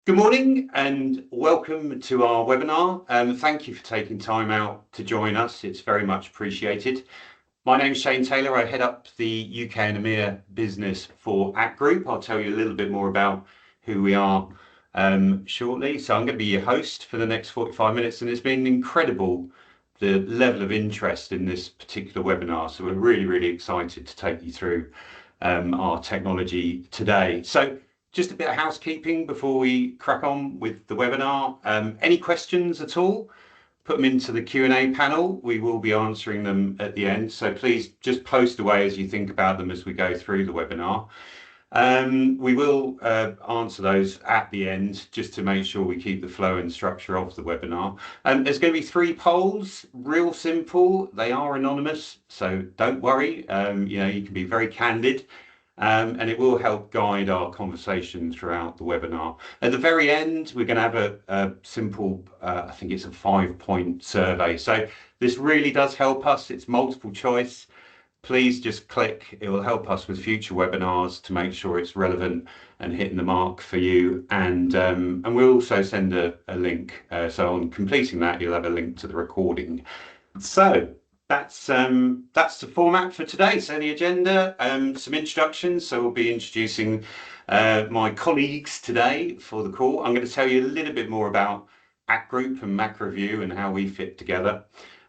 Good morning and welcome to our webinar. Thank you for taking time out to join us. It's very much appreciated. My name is Shane Taylor. I head up the UK and EMEA business for ACT Group. I'll tell you a little bit more about who we are shortly. So I'm going to be your host for the next 45 minutes, and it's been incredible the level of interest in this particular webinar. So we're really excited to take you through our technology today. So just a bit of housekeeping before we crack on with the webinar. Any questions at all, put them into the Q&A panel. We will be answering them at the end. So please just post away as you think about them as we go through the webinar. We will answer those at the end just to make sure we keep the flow and structure of the webinar. There's going to be 3 polls, real simple. They are anonymous, so don't worry. You can be very candid. And it will help guide our conversation throughout the webinar. At the very end, we're going to have a simple, I think it's a 5-point survey. So this really does help us. It's multiple choice. Please just click. It will help us with future webinars to make sure it's relevant and hitting the mark for you. And we'll also send a link. So on completing that, you'll have a link to the recording. So that's the format for today. So the agenda, some introductions. So we'll be introducing my colleagues today for the call. I'm going to tell you a little bit more about ACT Group and MacroView and how we fit together.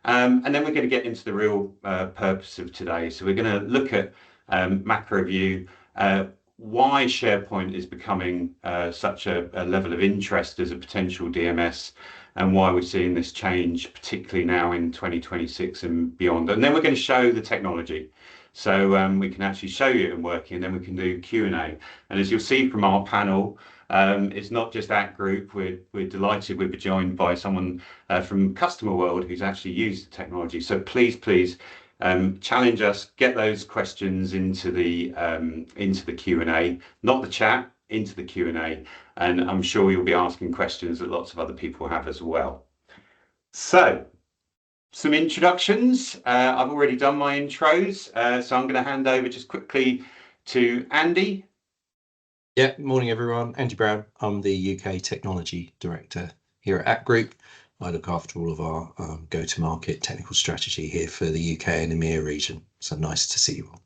And then we're going to get into the real purpose of today. So we're going to look at MacroView, why SharePoint is becoming such a level of interest as a potential DMS, and why we're seeing this change, particularly now in 2026 and beyond. And then we're going to show the technology. So we can actually show you it working, and then we can do Q&A. And as you'll see from our panel, it's not just ACT Group. We're delighted we'll be joined by someone from Customer World who's actually used the technology. So please challenge us, get those questions into the Q&A, not the chat, into the Q&A, and I'm sure you'll be asking questions that lots of other people have as well. So some introductions. I've already done my intros, so I'm going to hand over just quickly to Andy. Yeah, morning everyone. Andy Brown. I'm the UK Technology Director here at ACT Group. I look after all of our go-to-market technical strategy here for the UK and EMEA region. So nice to see you all.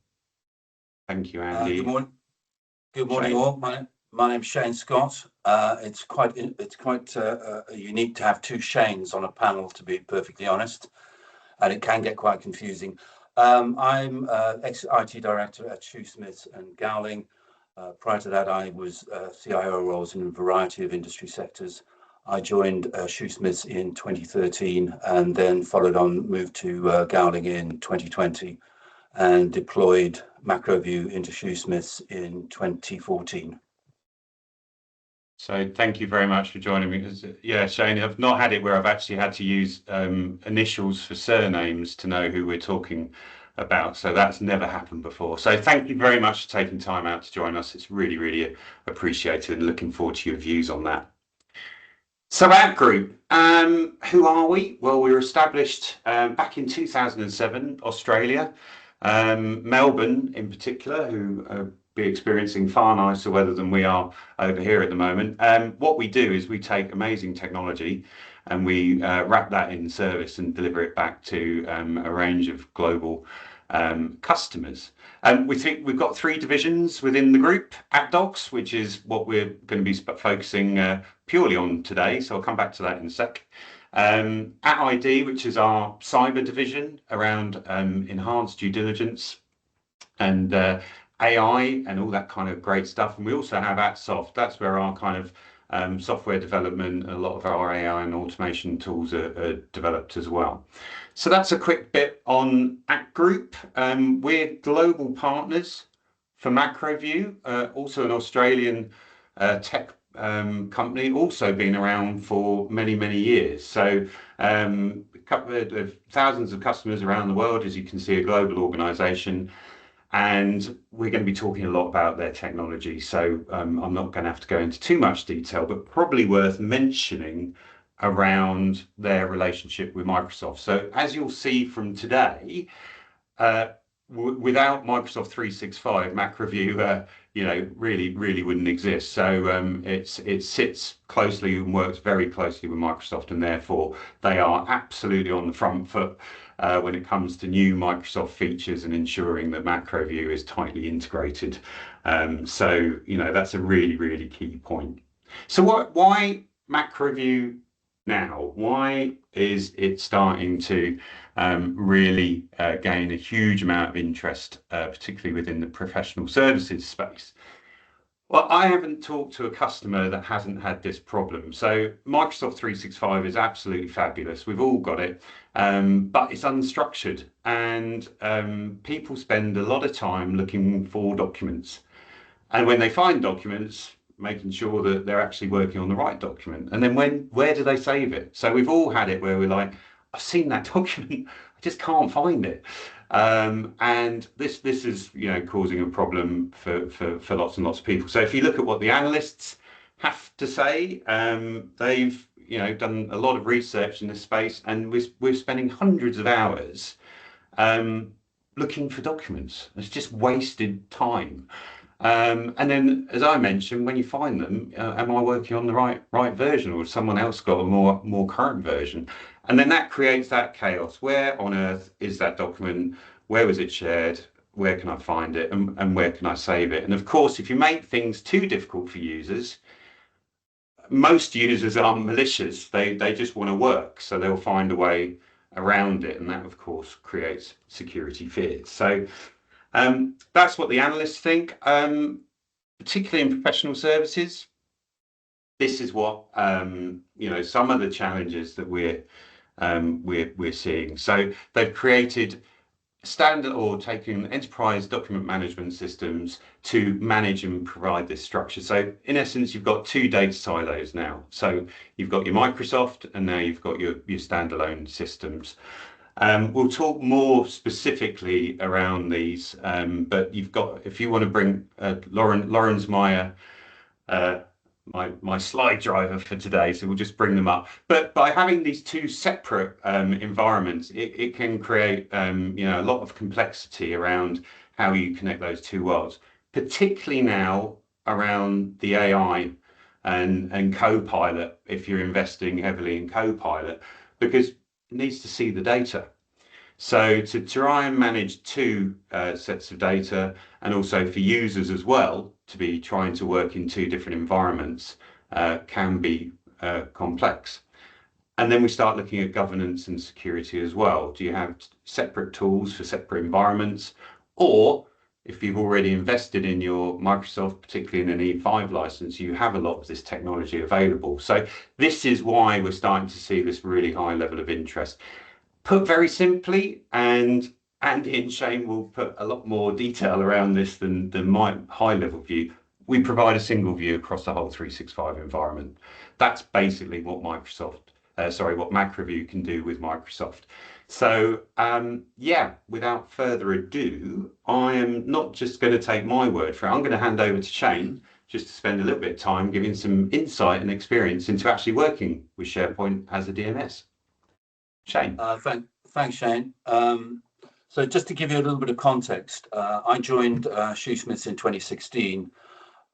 Thank you, Andy. Good morning, Shane. All. My name's Shane Scott. It's quite unique to have 2 Shanes on a panel, to be perfectly honest, and it can get quite confusing. I'm ex-IT director at Shoosmiths and Gowling. Prior to that, I was CIO roles in a variety of industry sectors. I joined Shoosmiths in 2013 and then moved to Gowling in 2020 and deployed MacroView into Shoosmiths in 2014. So thank you very much for joining me. Yeah, Shane, I've not had it where I've actually had to use initials for surnames to know who we're talking about. So that's never happened before. So thank you very much for taking time out to join us. It's really appreciated, and looking forward to your views on that. So ACT Group, who are we? Well, we were established back in 2007, Australia, Melbourne in particular, who be experiencing far nicer weather than we are over here at the moment. What we do is we take amazing technology and we wrap that in service and deliver it back to a range of global customers. We think we've got 3 divisions within the group. ActDocs, which is what we're going to be focusing purely on today, so I'll come back to that in a sec. ActID, which is our cyber division around enhanced due diligence and AI and all that kind of great stuff. And we also have ActSoft. That's where our kind of software development, a lot of our AI and automation tools are developed as well. So that's a quick bit on ACT Group. We're global partners for MacroView, also an Australian tech company, also been around for many years. So a couple of thousands of customers around the world, as you can see, a global organization. And we're going to be talking a lot about their technology. So I'm not going to have to go into too much detail, but probably worth mentioning around their relationship with Microsoft. So as you'll see from today, without Microsoft 365, MacroView, really wouldn't exist. So it sits closely and works very closely with Microsoft, and therefore they are absolutely on the front foot when it comes to new Microsoft features and ensuring that MacroView is tightly integrated. So that's a really key point. So why MacroView now? Why is it starting to really gain a huge amount of interest, particularly within the professional services space? Well, I haven't talked to a customer that hasn't had this problem. So Microsoft 365 is absolutely fabulous. We've all got it, but it's unstructured, and people spend a lot of time looking for documents. And when they find documents, making sure that they're actually working on the right document. And then where do they save it? So we've all had it where we're like, I've seen that document, I just can't find it. And this is causing a problem for lots and lots of people. So if you look at what the analysts have to say, they've done a lot of research in this space, and we're spending hundreds of hours looking for documents. It's just wasted time. And then, as I mentioned, when you find them, am I working on the right version, or has someone else got a more current version? And then that creates that chaos. Where on earth is that document? Where was it shared? Where can I find it? And where can I save it? And of course, if you make things too difficult for users, most users aren't malicious. They just want to work, so they'll find a way around it, and that of course creates security fears. So that's what the analysts think, particularly in professional services. This is what some of the challenges that we're seeing. So they've created standard or taken enterprise document management systems to manage and provide this structure. So in essence, you've got two data silos now. So you've got your Microsoft, and now you've got your standalone systems. We'll talk more specifically around these, but if you want to bring Lauren's my slide driver for today, so we'll just bring them up. But by having these two separate environments, it can create a lot of complexity around how you connect those two worlds, particularly now around the AI and Copilot, if you're investing heavily in Copilot, because needs to see the data. So to try and manage two sets of data, and also for users as well to be trying to work in two different environments, can be complex. And then we start looking at governance and security as well. Do you have separate tools for separate environments? Or if you've already invested in your Microsoft, particularly in an E5 license, you have a lot of this technology available. So this is why we're starting to see this really high level of interest. Put very simply, and Andy and Shane will put a lot more detail around this than my high level view, we provide a single view across the whole 365 environment. That's basically what what MacroView can do with Microsoft. So without further ado, I am not just going to take my word for it. I'm going to hand over to Shane just to spend a little bit of time giving some insight and experience into actually working with SharePoint as a DMS. Shane. Thanks, Shane. So just to give you a little bit of context, I joined Shoosmiths in 2016,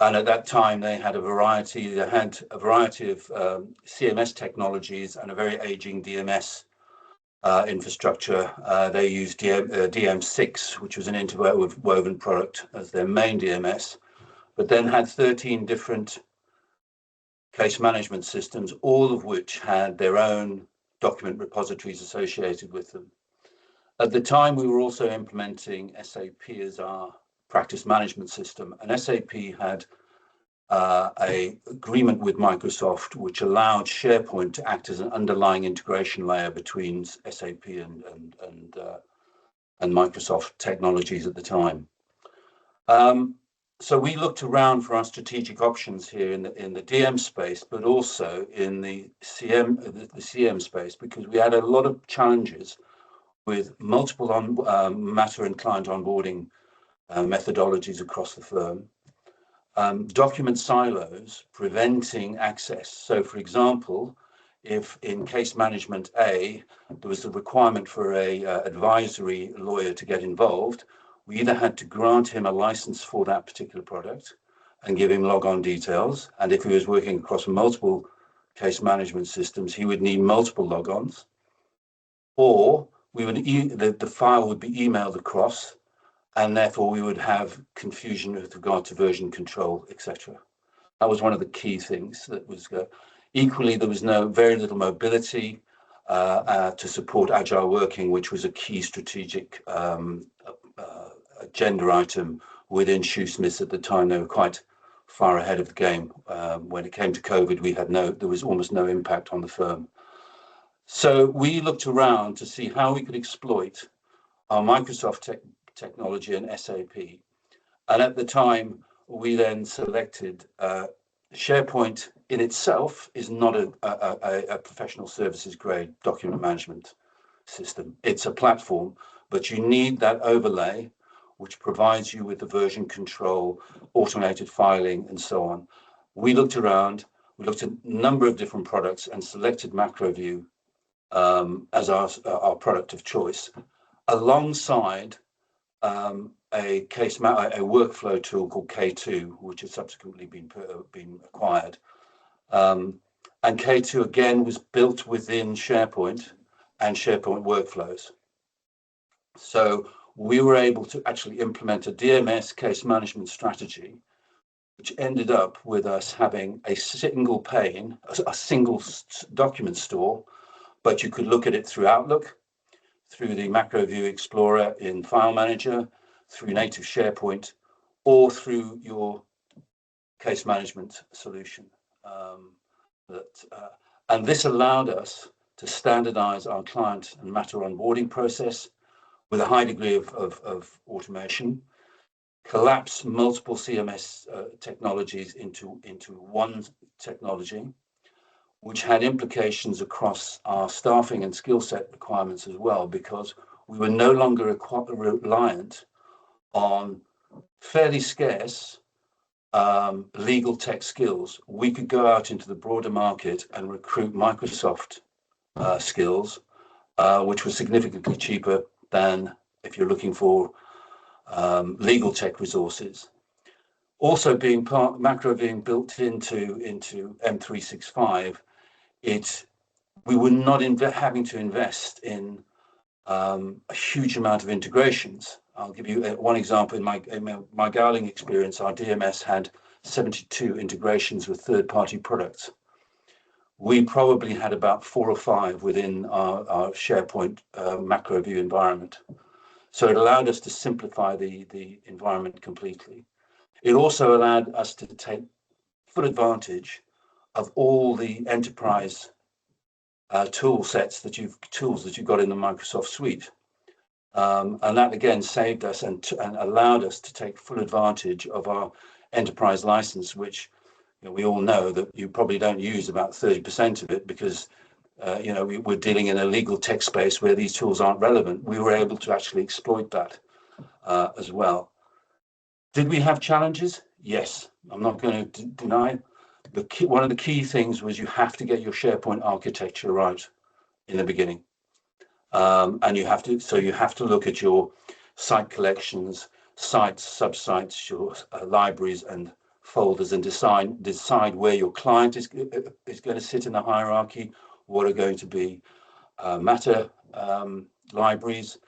and at that time they had a variety of CMS technologies and a very aging DMS infrastructure. They used DM6, which was an interwoven product, as their main DMS, but then had 13 different case management systems, all of which had their own document repositories associated with them. At the time, we were also implementing SAP as our practice management system, and SAP had an agreement with Microsoft which allowed SharePoint to act as an underlying integration layer between SAP and Microsoft technologies at the time. So we looked around for our strategic options here in the DM space, but also in the CM space, because we had a lot of challenges with multiple matter and client onboarding methodologies across the firm. Document silos preventing access. So, for example, if in case management A, there was a requirement for a advisory lawyer to get involved, We either had to grant him a license for that particular product and give him logon details. And if he was working across multiple case management systems, he would need multiple logons, or we would the file would be emailed across, and therefore we would have confusion with regard to version control, etc. That was one of the key things that was equally. There was very little mobility to support agile working, which was a key strategic agenda item within Shoosmiths at the time. They were quite far ahead of the game. When it came to COVID, there was almost no impact on the firm. So we looked around to see how we could exploit our Microsoft technology and SAP. And at the time, we then selected SharePoint in itself is not a professional services grade document management system. It's a platform, but you need that overlay, which provides you with the version control, automated filing, and so on. We looked around, we looked at a number of different products and selected MacroView as our product of choice, alongside a workflow tool called K2, which has subsequently been acquired. And K2 again was built within SharePoint and SharePoint workflows. So we were able to actually implement a DMS case management strategy, which ended up with us having a single pane, a single document store, but you could look at it through Outlook, through the MacroView Explorer in File Manager, through native SharePoint, or through your case management solution. And this allowed us to standardize our client and matter onboarding process with a high degree of automation, collapse multiple CMS technologies into one technology, which had implications across our staffing and skill set requirements as well, because we were no longer reliant on fairly scarce legal tech skills. We could go out into the broader market and recruit Microsoft skills, which was significantly cheaper than if you're looking for legal tech resources. Also, being Macro being built into M365, we were not having to invest in a huge amount of integrations. I'll give you one example. In my Gowling experience, our DMS had 72 integrations with third-party products. We probably had about 4 or 5 within our SharePoint MacroView environment. So it allowed us to simplify the environment completely. It also allowed us to take full advantage of all the enterprise tools that you've got in the Microsoft suite. And that again saved us and allowed us to take full advantage of our enterprise license, which we all know that you probably don't use about 30% of it because we're dealing in a legal tech space where these tools aren't relevant. We were able to actually exploit that as well. Did we have challenges? Yes, I'm not going to deny. One of the key things was you have to get your SharePoint architecture right in the beginning. And you have to look at your site collections, sites, subsites, your libraries and folders, and decide where your client is going to sit in the hierarchy, what are going to be matter libraries,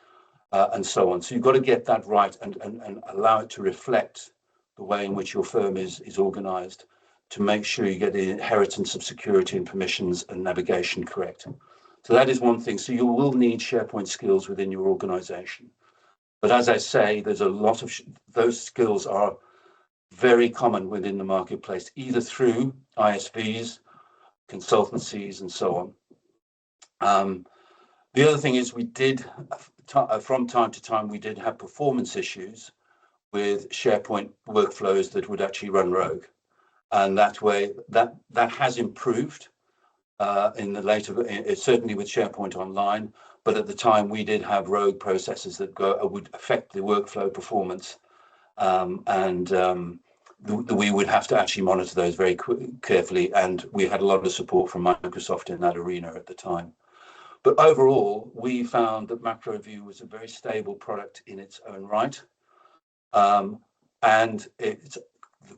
and so on. So you've got to get that right and allow it to reflect the way in which your firm is organized, to make sure you get the inheritance of security and permissions and navigation correct. So that is one thing. So you will need SharePoint skills within your organization. But as I say, there's a lot of those skills are very common within the marketplace, either through ISVs, consultancies, and so on. The other thing is we did, from time to time, we did have performance issues with SharePoint workflows that would actually run rogue. And that way, that has improved in the later, certainly with SharePoint Online, but at the time we did have rogue processes that would affect the workflow performance, we would have to actually monitor those very carefully, and we had a lot of support from Microsoft in that arena at the time. But overall, we found that MacroView was a very stable product in its own right. and the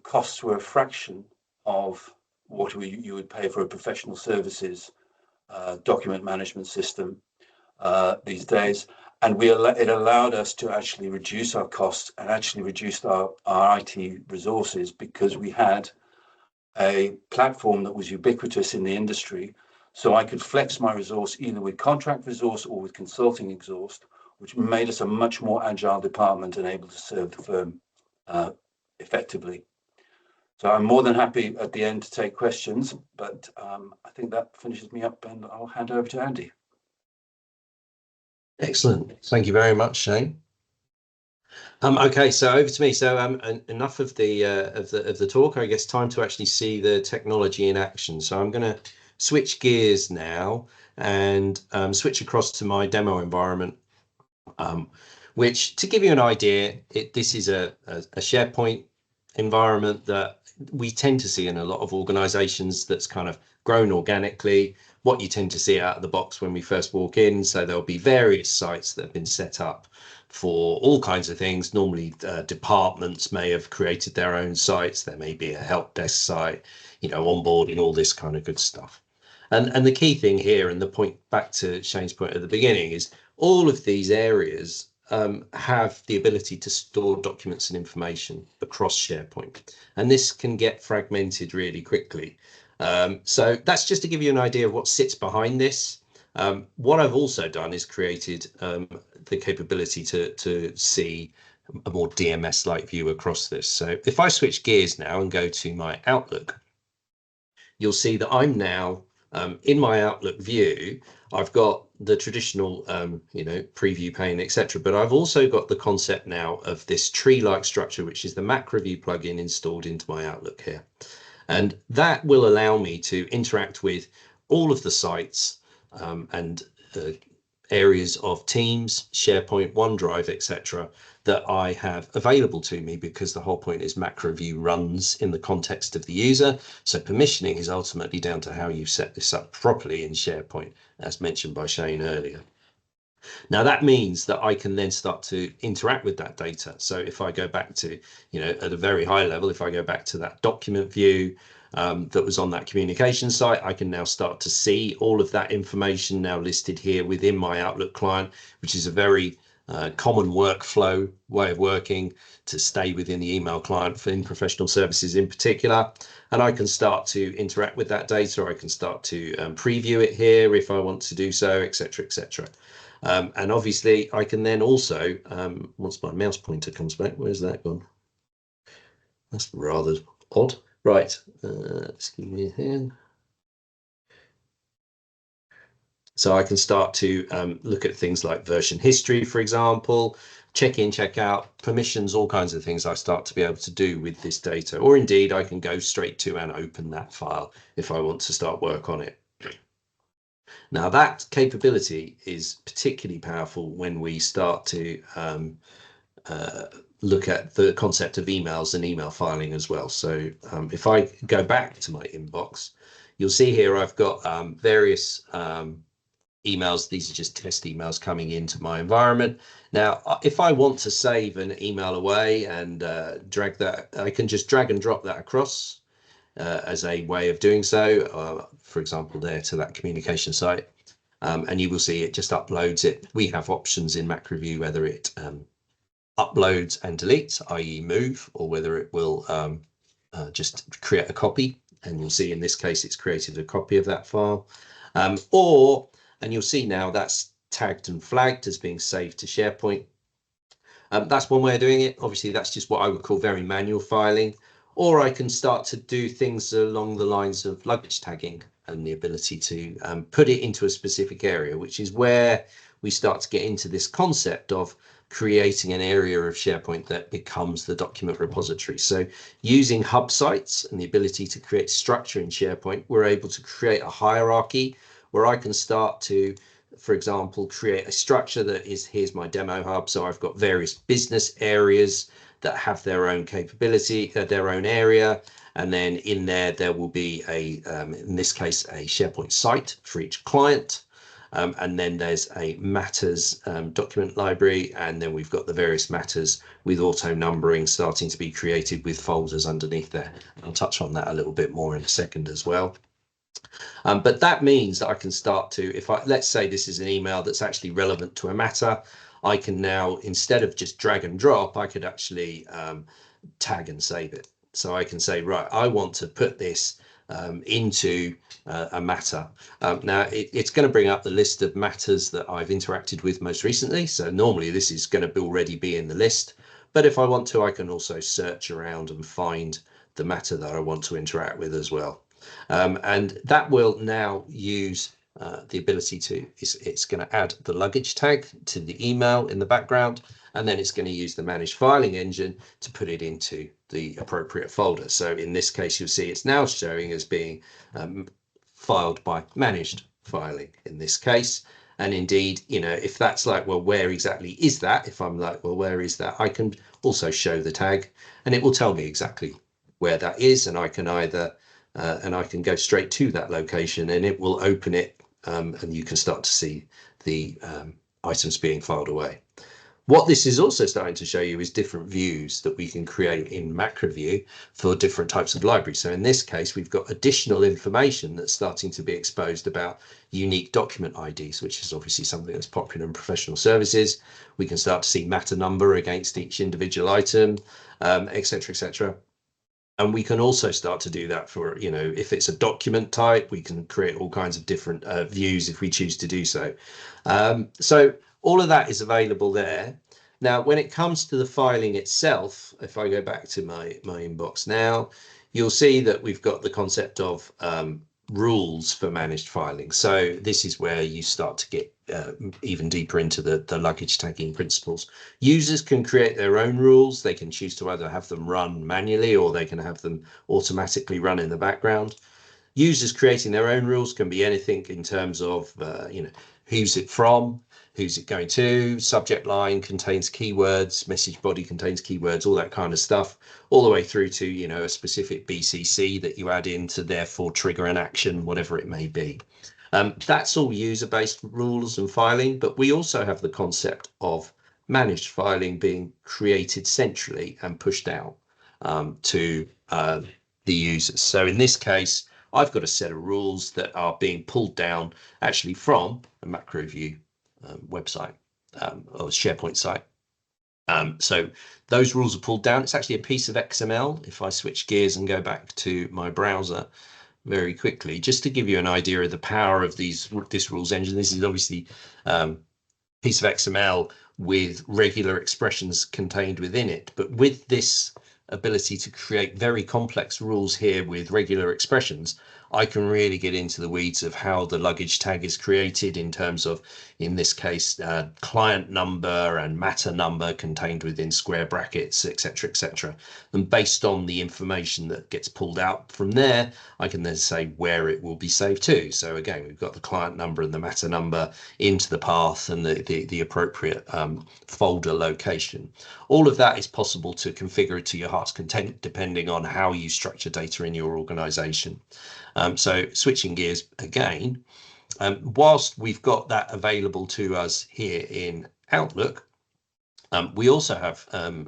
costs were a fraction of what you would pay for a professional services document management system these days. And it allowed us to actually reduce our costs and actually reduce our IT resources, because we had a platform that was ubiquitous in the industry. So I could flex my resource either with contract resource or with consulting resource, which made us a much more agile department and able to serve the firm effectively. So I'm more than happy at the end to take questions, but I think that finishes me up, and I'll hand over to Andy. Excellent. Thank you very much, Shane. Okay, so over to me. So enough of the talk. I guess time to actually see the technology in action. So I'm going to switch gears now and switch across to my demo environment, which, to give you an idea, this is a SharePoint environment that we tend to see in a lot of organizations that's kind of grown organically. What you tend to see out of the box when we first walk in. So there'll be various sites that have been set up for all kinds of things. Normally departments may have created their own sites. There may be a help desk site, onboarding, all this kind of good stuff. And the key thing here, and the point back to Shane's point at the beginning, is all of these areas have the ability to store documents and information across SharePoint, and this can get fragmented really quickly. So that's just to give you an idea of what sits behind this. What I've also done is created the capability to see a more DMS-like view across this. So if I switch gears now and go to my Outlook, you'll see that I'm now in my Outlook view. I've got the traditional, preview pane, etc. But I've also got the concept now of this tree-like structure, which is the macro view plugin installed into my Outlook here. And that will allow me to interact with all of the sites and areas of Teams, SharePoint, OneDrive, etc. that I have available to me, because the whole point is macro view runs in the context of the user. So permissioning is ultimately down to how you set this up properly in SharePoint, as mentioned by Shane earlier. Now that means that I can then start to interact with that data. So if I go back to, at a very high level, if I go back to that document view that was on that communication site, I can now start to see all of that information now listed here within my Outlook client, which is a very common workflow way of working to stay within the email client for in professional services in particular. And I can start to interact with that data. I can start to preview it here if I want to do so, etc., etc. And obviously I can then also, once my mouse pointer comes back, where's that gone? That's rather odd. Right, excuse me here. So I can start to look at things like version history, for example, check in, check out, permissions, all kinds of things I start to be able to do with this data. Or indeed, I can go straight to and open that file if I want to start work on it. Now that capability is particularly powerful when we start to look at the concept of emails and email filing as well. So if I go back to my inbox, you'll see here I've got various emails. These are just test emails coming into my environment. Now, if I want to save an email away and drag that, I can just drag and drop that across as a way of doing so, for example, there to that communication site. And you will see it just uploads it. We have options in MacroView, whether it uploads and deletes, i.e. move, or whether it will just create a copy. And you'll see in this case, it's created a copy of that file. And you'll see now that's tagged and flagged as being saved to SharePoint. That's one way of doing it. Obviously, that's just what I would call very manual filing. Or I can start to do things along the lines of luggage tagging and the ability to put it into a specific area, which is where we start to get into this concept of creating an area of SharePoint that becomes the document repository. So using hub sites and the ability to create structure in SharePoint, we're able to create a hierarchy where I can start to, for example, create a structure that is, here's my demo hub. So I've got various business areas that have their own capability, their own area. And then in there will be a, in this case, a SharePoint site for each client. And then there's a matters document library, and then we've got the various matters with auto numbering starting to be created with folders underneath there. I'll touch on that a little bit more in a second as well. But that means that I can start to, let's say this is an email that's actually relevant to a matter, I can now, instead of just drag and drop, I could actually tag and save it. So I can say, right, I want to put this into a matter. Now it's going to bring up the list of matters that I've interacted with most recently. So normally this is going to already be in the list, but if I want to, I can also search around and find the matter that I want to interact with as well. And that will now use the ability to, it's going to add the luggage tag to the email in the background, and then it's going to use the managed filing engine to put it into the appropriate folder. So in this case, you'll see it's now showing as being filed by managed filing in this case. And indeed, you know, if that's like, well, where exactly is that? If I'm like, well, where is that? I can also show the tag and it will tell me exactly where that is. And I can either, and I can go straight to that location and it will open it and you can start to see the items being filed away. What this is also starting to show you is different views that we can create in macro view for different types of libraries. So in this case, we've got additional information that's starting to be exposed about unique document IDs, which is obviously something that's popular in professional services. We can start to see matter number against each individual item, etc., etc. And we can also start to do that for, you know, if it's a document type, we can create all kinds of different views if we choose to do so. So all of that is available there. Now, when it comes to the filing itself, if I go back to my inbox now, you'll see that we've got the concept of rules for managed filing. So this is where you start to get even deeper into the luggage tagging principles. Users can create their own rules. They can choose to either have them run manually or they can have them automatically run in the background. Users creating their own rules can be anything in terms of, you know, who's it from, who's it going to, subject line contains keywords, message body contains keywords, all that kind of stuff, all the way through to, you know, a specific BCC that you add in to therefore trigger an action, whatever it may be. That's all user-based rules and filing, but we also have the concept of managed filing being created centrally and pushed out to the users. So in this case, I've got a set of rules that are being pulled down actually from a macro view website or SharePoint site. So those rules are pulled down. It's actually a piece of XML. If I switch gears and go back to my browser very quickly, just to give you an idea of the power of this rules engine. This is obviously a piece of XML with regular expressions contained within it, but with this ability to create very complex rules here with regular expressions, I can really get into the weeds of how the luggage tag is created in terms of, in this case, client number and matter number contained within square brackets, etc., etc. And based on the information that gets pulled out from there, I can then say where it will be saved to. So again, we've got the client number and the matter number into the path and the appropriate folder location. All of that is possible to configure to your heart's content, depending on how you structure data in your organization. So switching gears again, whilst we've got that available to us here in Outlook, we also have,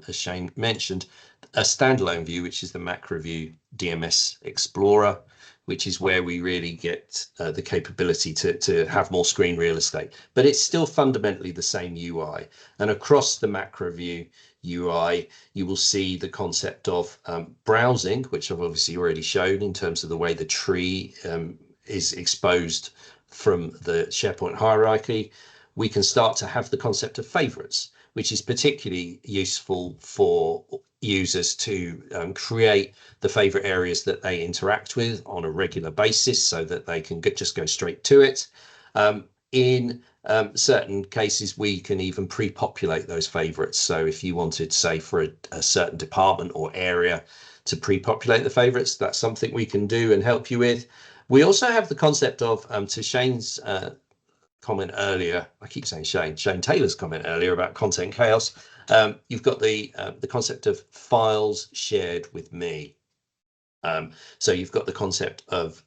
as Shane mentioned, a standalone view, which is the macro view DMS Explorer, which is where we really get the capability to have more screen real estate. But it's still fundamentally the same UI. And across the macro view UI, you will see the concept of browsing, which I've obviously already shown in terms of the way the tree is exposed from the SharePoint hierarchy. We can start to have the concept of favorites, which is particularly useful for users to create the favorite areas that they interact with on a regular basis so that they can just go straight to it. In certain cases, we can even pre-populate those favorites. So if you wanted, say, for a certain department or area to pre-populate the favorites, that's something we can do and help you with. We also have the concept of, to Shane's comment earlier, I keep saying Shane Taylor's comment earlier about content chaos. You've got the concept of files shared with me. So you've got the concept of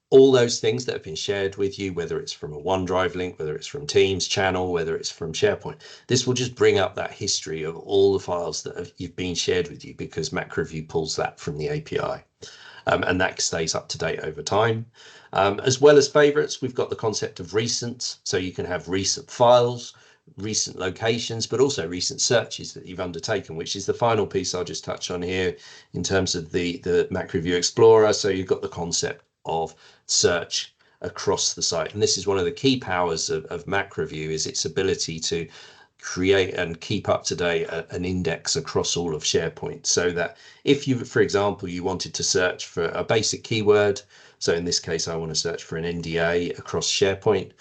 all those things that have been shared with you, whether it's from a OneDrive link, whether it's from Teams channel, whether it's from SharePoint, this will just bring up that history of all the files that you've been shared with you, because MacroView pulls that from the API. And that stays up to date over time. As well as favorites, we've got the concept of recent. So you can have recent files, recent locations, but also recent searches that you've undertaken, which is the final piece I'll just touch on here in terms of the MacroView Explorer. So you've got the concept of search across the site. And this is one of the key powers of MacroView, is its ability to create and keep up to date an index across all of SharePoint, so that if you, for example, you wanted to search for a basic keyword, so in this case I want to search for an NDA across SharePoint,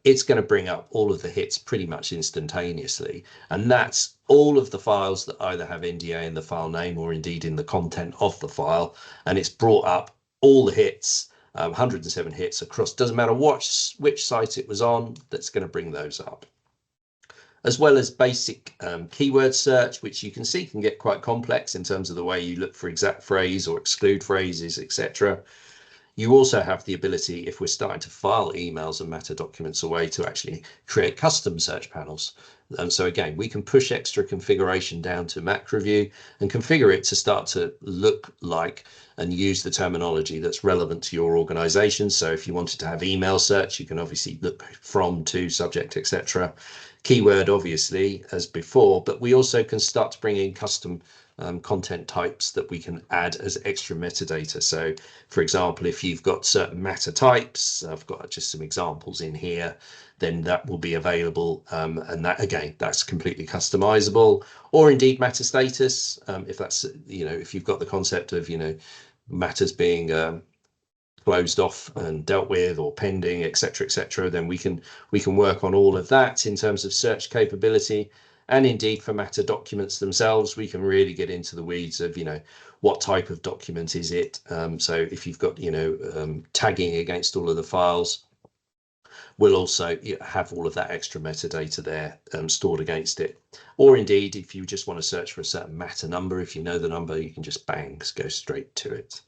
it's going to bring up all of the hits pretty much instantaneously, and that's all of the files that either have NDA in the file name or indeed in the content of the file, and it's brought up all the hits, 107 hits across, doesn't matter which site it was on, that's going to bring those up. As well as basic keyword search, which you can see can get quite complex in terms of the way you look for exact phrase or exclude phrases, etc. You also have the ability, if we're starting to file emails and matter documents away, to actually create custom search panels. And so again, we can push extra configuration down to MacroView and configure it to start to look like and use the terminology that's relevant to your organization. So if you wanted to have email search, you can obviously look from, to, subject, etc. Keyword, obviously, as before, but we also can start to bring in custom content types that we can add as extra metadata. So for example, if you've got certain matter types, I've got just some examples in here, then that will be available, and that, again, that's completely customizable. Or indeed matter status, if that's, if you've got the concept of, matters being closed off and dealt with or pending, etc., then we can work on all of that in terms of search capability. And indeed for matter documents themselves, we can really get into the weeds of what type of document is it. So if you've got tagging against all of the files, we'll also have all of that extra metadata there stored against it. Or indeed, if you just want to search for a certain matter number, if you know the number, you can just bang, go straight to it.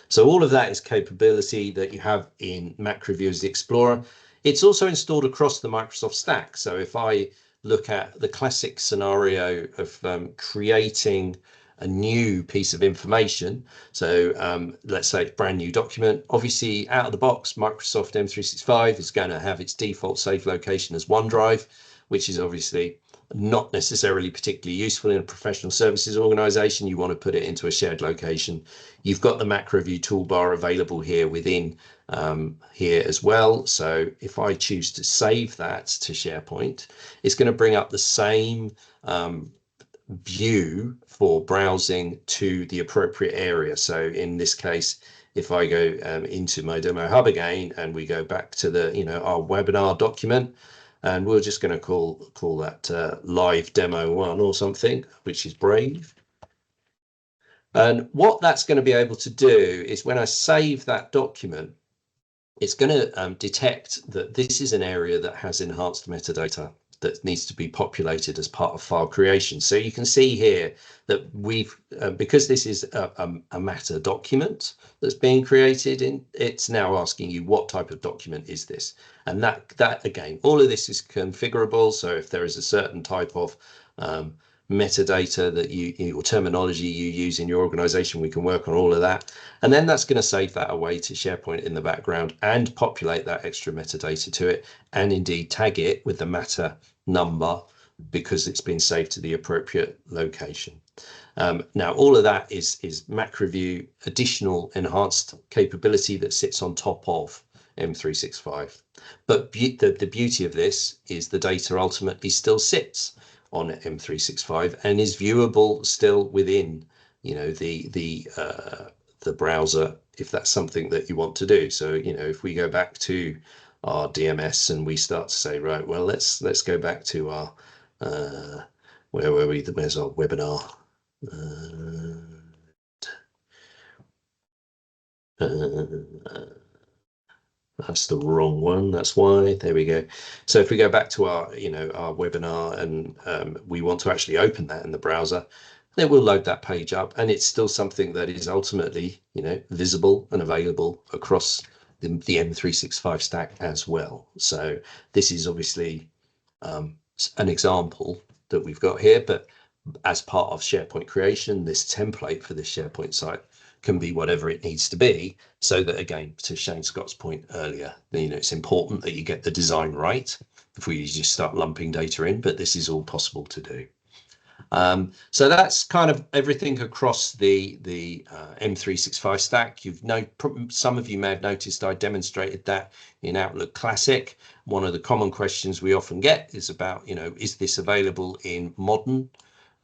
So all of that is capability that you have in MacroView as the Explorer. It's also installed across the Microsoft stack. So if I look at the classic scenario of creating a new piece of information, so let's say it's a brand new document, obviously out of the box, Microsoft M365 is going to have its default safe location as OneDrive, which is obviously not necessarily particularly useful in a professional services organization. You want to put it into a shared location. You've got the MacroView toolbar available here within here as well. So if I choose to save that to SharePoint, it's going to bring up the same view for browsing to the appropriate area. So in this case, if I go into my demo hub again and we go back to the our webinar document, and we're just going to call that live demo 1 or something, which is brave. And what that's going to be able to do is when I save that document, it's going to detect that this is an area that has enhanced metadata that needs to be populated as part of file creation. So you can see here that we've, because this is a matter document that's being created, it's now asking you what type of document is this? And that again, all of this is configurable. So if there is a certain type of metadata that or terminology you use in your organization, we can work on all of that. And then that's going to save that away to SharePoint in the background and populate that extra metadata to it, and indeed tag it with the matter number because it's been saved to the appropriate location. Now, all of that is MacroView additional enhanced capability that sits on top of M365. But the beauty of this is the data ultimately still sits on M365 and is viewable still within the browser if that's something that you want to do. So if we go back to our DMS and we start to say, right, well, let's go back to our where were we? Where's our webinar? That's the wrong one. That's why. There we go. So if we go back to our our webinar and we want to actually open that in the browser, then we'll load that page up, and it's still something that is ultimately visible and available across the M365 stack as well. So this is obviously an example that we've got here, but as part of SharePoint creation, this template for this SharePoint site can be whatever it needs to be, so that, again, to Shane Scott's point earlier, it's important that you get the design right before you just start lumping data in, but this is all possible to do. So that's kind of everything across the M365 stack. Some of you may have noticed I demonstrated that in Outlook Classic. One of the common questions we often get is about, is this available in modern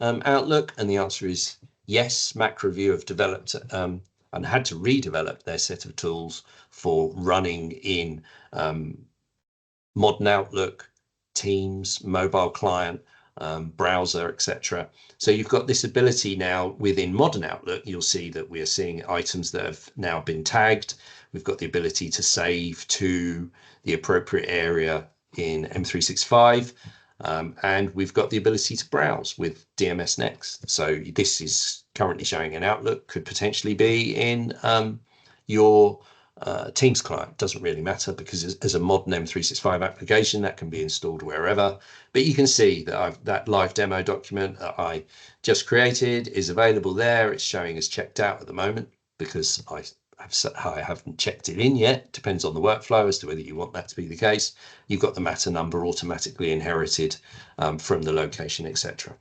Outlook? And the answer is yes. MacroView have developed and had to redevelop their set of tools for running in modern Outlook, Teams, mobile client, browser, etc. So you've got this ability now within modern Outlook. You'll see that we're seeing items that have now been tagged. We've got the ability to save to the appropriate area in M365, and we've got the ability to browse with DMS Next. So this is currently showing in Outlook, could potentially be in your Teams client. Doesn't really matter, because as a modern M365 application, that can be installed wherever. But you can see that that live demo document that I just created is available there. It's showing as checked out at the moment because I haven't checked it in yet. Depends on the workflow as to whether you want that to be the case. You've got the matter number automatically inherited from the location, etc.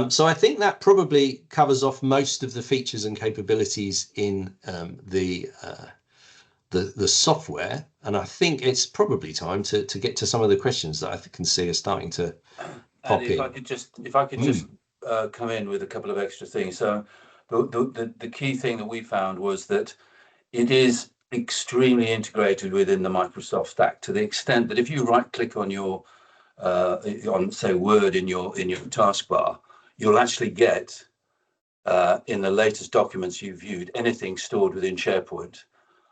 So I think that probably covers off most of the features and capabilities in the software, and I think it's probably time to get to some of the questions that I can see are starting to pop in. If I could just come in with a couple of extra things. So the key thing that we found was that it is extremely integrated within the Microsoft stack, to the extent that if you right click on your on say Word in your taskbar, you'll actually get in the latest documents you've viewed anything stored within SharePoint.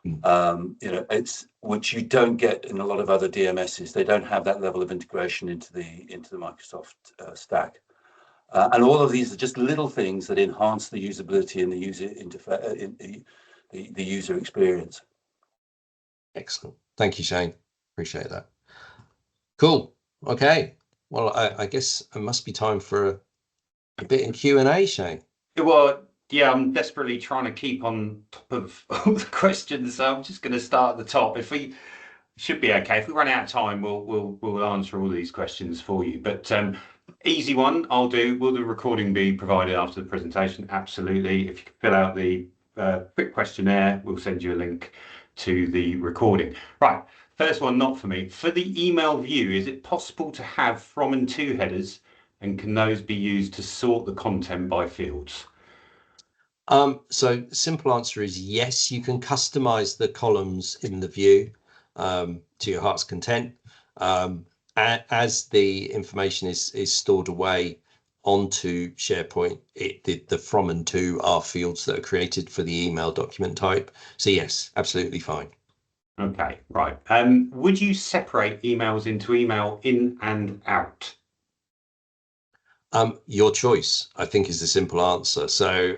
It's which you don't get in a lot of other DMSs. They don't have that level of integration into the Microsoft stack, and all of these are just little things that enhance the usability and the user interface, the user experience. Excellent, thank you, Shane. Appreciate that. Cool. Okay. Well, I guess it must be time for a bit in Q&A, Shane. Well, yeah, I'm desperately trying to keep on top of all the questions, so I'm just going to start at the top. If we should be okay. If we run out of time, we'll answer all these questions for you. But easy one, I'll do. Will the recording be provided after the presentation? Absolutely. If you can fill out the quick questionnaire, we'll send you a link to the recording. Right. First one, not for me. For the email view, is it possible to have from and to headers, and can those be used to sort the content by fields? So the simple answer is yes. You can customize the columns in the view to your heart's content. As the information is stored away onto SharePoint, the from and to are fields that are created for the email document type. So yes, absolutely fine. Okay, right. Would you separate emails into email in and out? Your choice, I think, is the simple answer. So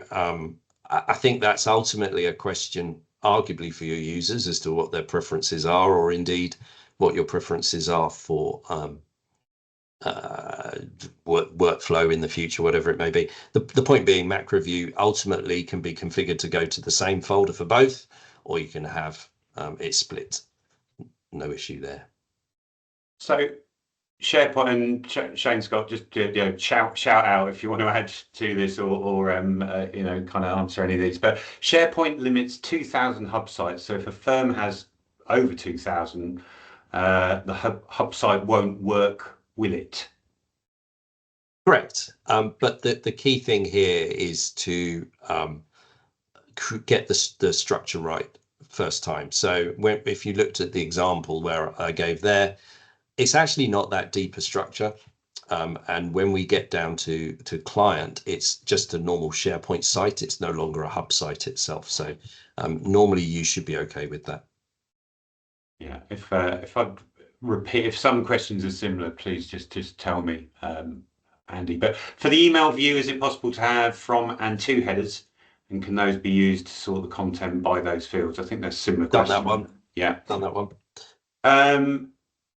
I think that's ultimately a question, arguably, for your users as to what their preferences are, or indeed what your preferences are for workflow in the future, whatever it may be. The point being, MacroView ultimately can be configured to go to the same folder for both, or you can have it split. No issue there. So SharePoint and Shane Scott, just shout out if you want to add to this, or kind of answer any of these. But SharePoint limits 2,000 hub sites. So if a firm has over 2,000, the hub site won't work with it. Correct. But the key thing here is to get the structure right first time. So if you looked at the example where I gave there, it's actually not that deep a structure. And when we get down to client, it's just a normal SharePoint site. It's no longer a hub site itself. So normally you should be okay with that. Yeah, if I repeat, if some questions are similar, please just tell me, Andy. But for the email view, is it possible to have from and to headers? And can those be used to sort the content by those fields? I think that's similar Done question. that one. Yeah. Done that one.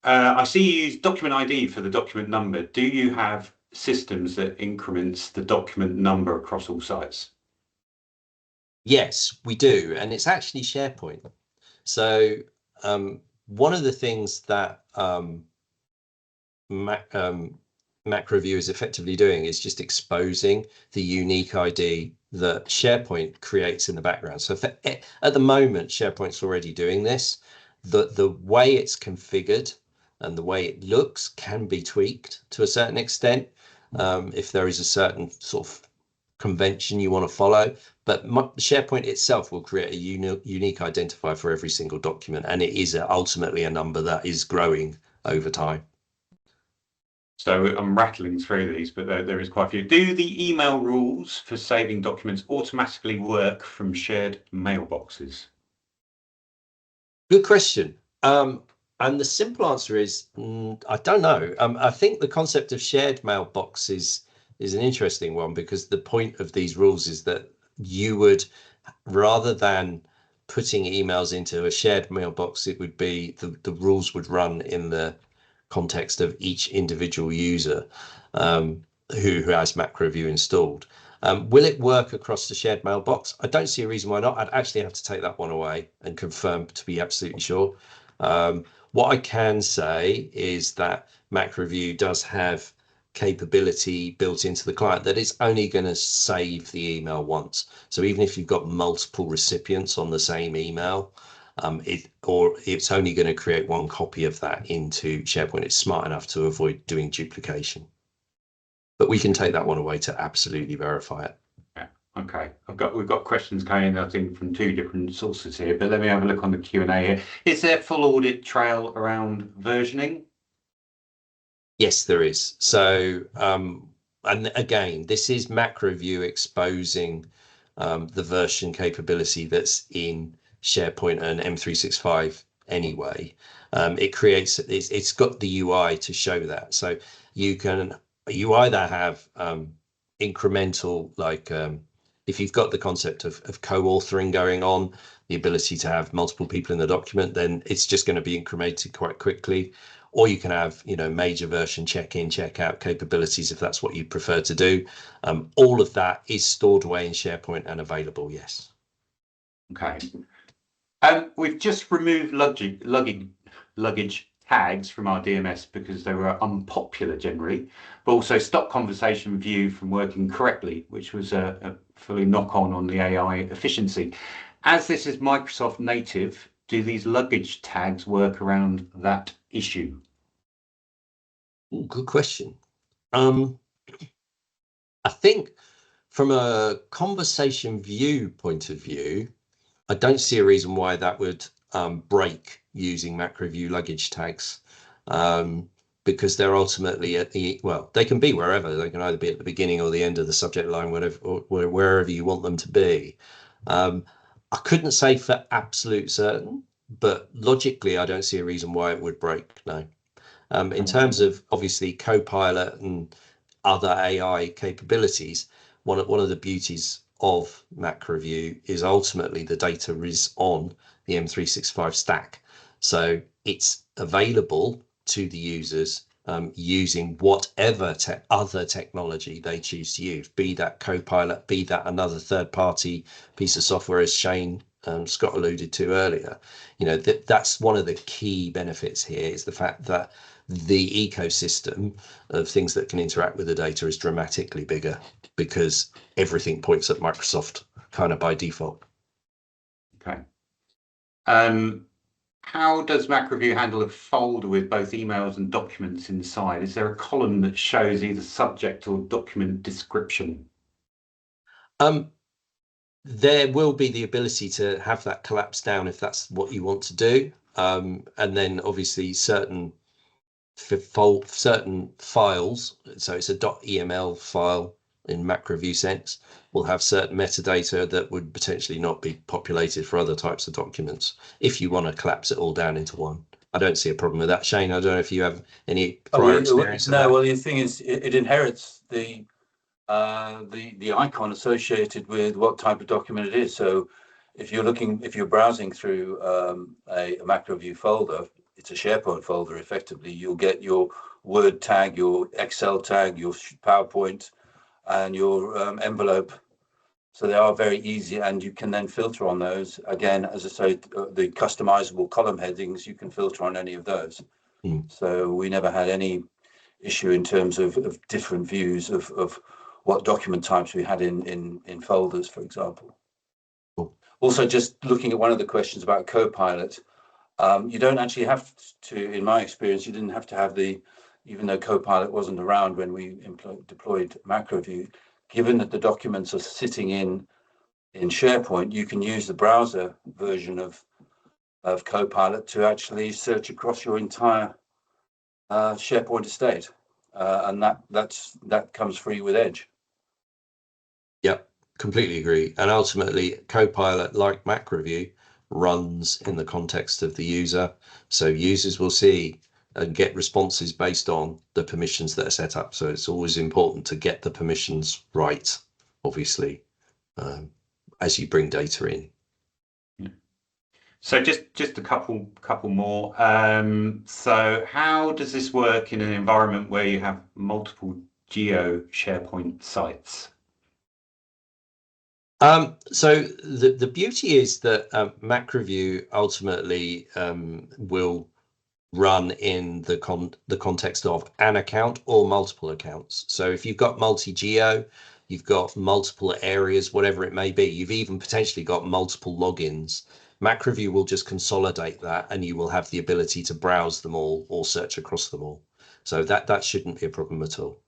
I see you use document ID for the document number. Do you have systems that increments the document number across all sites? Yes, we do, and it's actually SharePoint. So one of the things that MacroView is effectively doing is just exposing the unique ID that SharePoint creates in the background. So at the moment, SharePoint's already doing this. The way it's configured and the way it looks can be tweaked to a certain extent if there is a certain sort of convention you want to follow. But SharePoint itself will create a unique identifier for every single document, and it is ultimately a number that is growing over time. So I'm rattling through these, but there is quite a few. Do the email rules for saving documents automatically work from shared mailboxes? Good question. And the simple answer is, I don't know. I think the concept of shared mailbox is an interesting one, because the point of these rules is that you would, rather than putting emails into a shared mailbox, it would be the rules would run in the context of each individual user who has MacroView installed. Will it work across the shared mailbox? I don't see a reason why not. I'd actually have to take that one away and confirm to be absolutely sure. What I can say is that MacroView does have capability built into the client that it's only going to save the email once. So even if you've got multiple recipients on the same email, it's only going to create one copy of that into SharePoint. It's smart enough to avoid doing duplication. But we can take that one away to absolutely verify it. Yeah. Okay. We've got questions coming in, I think, from two different sources here, but let me have a look on the Q&A here. Is there full audit trail around versioning? Yes, there is. So, and again, this is MacroView exposing the version capability that's in SharePoint and M365 anyway. It's got the UI to show that. So you either have incremental, like if you've got the concept of co-authoring going on, the ability to have multiple people in the document, then it's just going to be incremented quite quickly. Or you can have, major version check-in, check-out capabilities if that's what you prefer to do. All of that is stored away in SharePoint and available, yes. Okay. We've just removed luggage tags from our DMS because they were unpopular generally, but also stopped conversation view from working correctly, which was a fully knock-on the AI efficiency. As this is Microsoft native, do these luggage tags work around that issue? Ooh, good question. I think from a conversation view point of view, I don't see a reason why that would break using MacroView luggage tags, because they're ultimately they can be wherever. They can either be at the beginning or the end of the subject line, whatever, or wherever you want them to be. I couldn't say for absolute certain, but logically, I don't see a reason why it would break. No. In terms of obviously Copilot and other AI capabilities, one of the beauties of MacroView is ultimately the data is on the M365 stack. So it's available to the users using whatever other technology they choose to use, be that Copilot, be that another third-party piece of software, as Shane Scott alluded to earlier. That's one of the key benefits here, is the fact that the ecosystem of things that can interact with the data is dramatically bigger, because everything points at Microsoft kind of by default. Okay. How does MacroView handle a folder with both emails and documents inside? Is there a column that shows either subject or document description? There will be the ability to have that collapse down if that's what you want to do. And then obviously certain files, so it's a .eml file in MacroView sense, will have certain metadata that would potentially not be populated for other types of documents if you want to collapse it all down into one. I don't see a problem with that. Shane, I don't know if you have any prior experience. No, well, the thing is, it inherits the the icon associated with what type of document it is. So if you're browsing through a macro view folder, it's a SharePoint folder effectively. You'll get your Word tag, your Excel tag, your PowerPoint, and your envelope. So they are very easy, and you can then filter on those. Again, as I say, the customizable column headings, you can filter on any of those. So we never had any issue in terms of different views of what document types we had in folders, for example. Cool. Also, just looking at one of the questions about Copilot, you don't actually have to, in my experience, you didn't have to have even though Copilot wasn't around when we deployed MacroView, given that the documents are sitting in SharePoint, you can use the browser version of Copilot to actually search across your entire SharePoint estate, and that comes free with Edge. Yep, completely agree. And ultimately, Copilot, like MacroView, runs in the context of the user. So users will see and get responses based on the permissions that are set up. So it's always important to get the permissions right, obviously, as you bring data in. So just a couple more. So how does this work in an environment where you have multiple geo SharePoint sites? So the beauty is that MacroView ultimately will run in the context of an account or multiple accounts. So if you've got multi-geo, you've got multiple areas, whatever it may be, you've even potentially got multiple logins. MacroView will just consolidate that, and you will have the ability to browse them all or search across them all. So that shouldn't be a problem at all.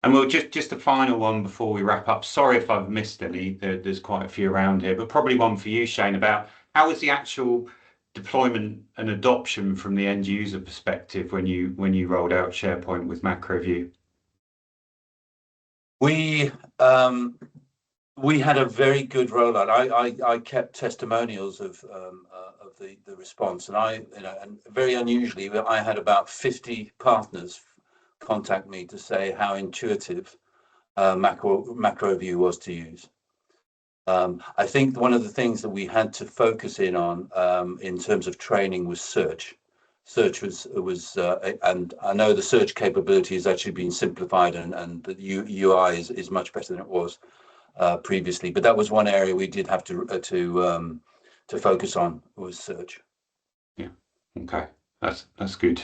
And we'll just a final one before we wrap up. Sorry if I've missed any. There's quite a few around here, but probably one for you, Shane, about how was the actual deployment and adoption from the end user perspective when you rolled out SharePoint with MacroView? We had a very good rollout. I kept testimonials of the response, and and very unusually, I had about 50 partners contact me to say how intuitive MacroView was to use. I think one of the things that we had to focus in on in terms of training was search. Search was and I know the search capability has actually been simplified, and the UI is much better than it was previously. But that was one area we did have to focus on, was search. Yeah. Okay. That's good.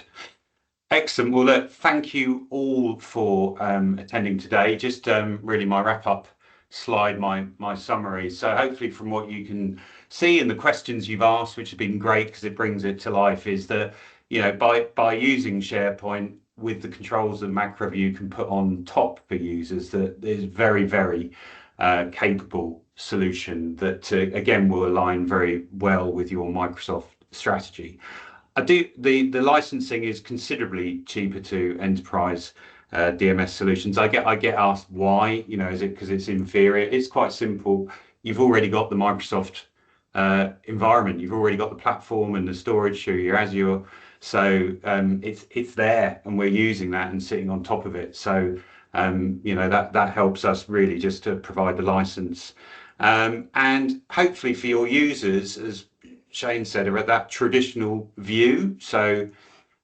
Excellent. Well, look, thank you all for attending today. Just really my wrap up slide, my summary. So hopefully from what you can see and the questions you've asked, which have been great because it brings it to life, is that, you know, by using SharePoint with the controls that MacroView can put on top for users, that is very, very capable solution that again will align very well with your Microsoft strategy. The licensing is considerably cheaper to enterprise DMS solutions. I get asked why, you know, is it because it's inferior? It's quite simple. You've already got the Microsoft environment. You've already got the platform and the storage through your Azure. So it's there, and we're using that and sitting on top of it. So you know, that helps us really just to provide the license, and hopefully for your users, as Shane said, are at that traditional view. So,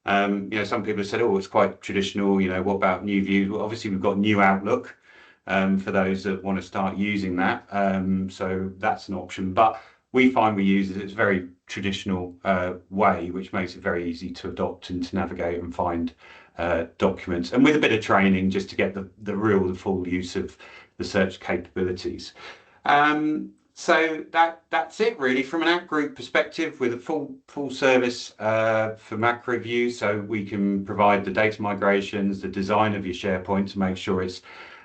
you know, some people have said, oh, it's quite traditional, you know, what about new views? Well, obviously we've got new Outlook for those that want to start using that. So that's an option, but we find we use it, it's a very traditional way, which makes it very easy to adopt and to navigate and find documents, and with a bit of training just to get the full use of the search capabilities. So that's it really from an app group perspective, with a full service for MacroView, so we can provide the data migrations, the design of your SharePoint to make sure it's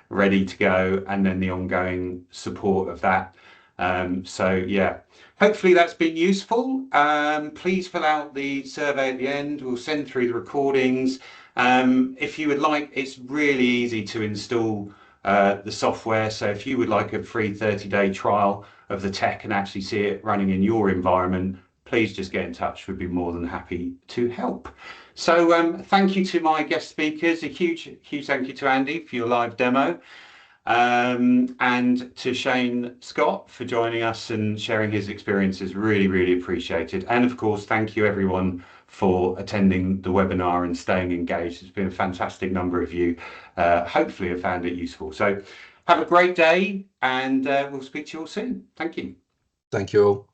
ready to go, and then the ongoing support of that. So yeah, hopefully that's been useful. Please fill out the survey at the end. We'll send through the recordings. If you would like, it's really easy to install the software. So if you would like a free 30-day trial of the tech and actually see it running in your environment, please just get in touch. We'd be more than happy to help. So thank you to my guest speakers. A huge thank you to Andy for your live demo. And to Shane Scott for joining us and sharing his experiences. Really, really appreciated. And of course, thank you everyone for attending the webinar and staying engaged. It's been a fantastic number of you. Hopefully have found it useful. So have a great day, and we'll speak to you all soon. Thank you. Thank you all.